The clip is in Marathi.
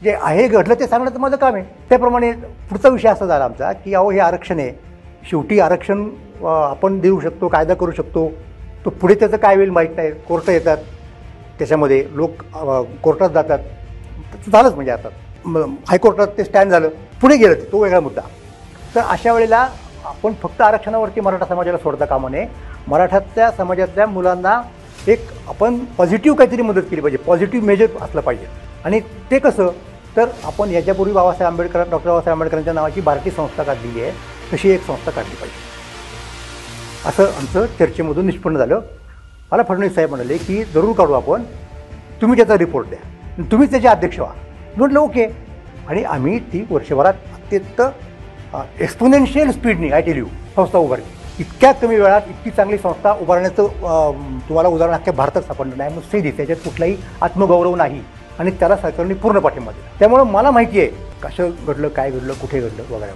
जे आहे घडलं ते सांगणं तर माझं काम आहे. त्याप्रमाणे पुढचा विषय असा झाला आमचा की अहो हे आरक्षण आहे, शेवटी आरक्षण आपण देऊ शकतो, कायदा करू शकतो, तो पुढे त्याचं काय होईल माहीत नाही. कोर्ट येतात, त्याच्यामध्ये लोक कोर्टात जातात, झालंच म्हणजे आता हायकोर्टात ते स्टँड झालं, पुढे गेलं ते, तो वेगळा मुद्दा. तर अशा वेळेला आपण फक्त आरक्षणावरती मराठा समाजाला सोडता कामा नये. मराठातल्या समाजातल्या मुलांना एक आपण पॉझिटिव्ह काहीतरी मदत केली पाहिजे, पॉझिटिव्ह मेजर असलं पाहिजे. आणि ते कसं, तर आपण याच्यापूर्वी डॉक्टर बाबासाहेब आंबेडकरांच्या नावाची भारतीय संस्था काढलेली आहे, तशी एक संस्था काढली पाहिजे, असं आमचं चर्चेमधून निष्पन्न झालं. मला फडणवीस साहेब म्हणाले की जरूर काढू आपण, तुम्ही त्याचा रिपोर्ट द्या, तुम्हीच त्याचे अध्यक्ष व्हा. म्हटलं ओके. आणि आम्ही ती वर्षभरात अत्यंत एक्सपोनेन्शियल स्पीडनी आय टेल यू संस्था उभारली. इतक्या कमी वेळात इतकी चांगली संस्था उभारण्याचं तुम्हाला उदाहरण अख्ख्या भारतात सापडलं नाही. मग सैदी त्याच्यात कुठलाही आत्मगौरव नाही आणि त्याला सरकारने पूर्ण पाठिंबा दिला. त्यामुळं मला माहिती आहे कसं घडलं, काय घडलं, कुठे घडलं वगैरे.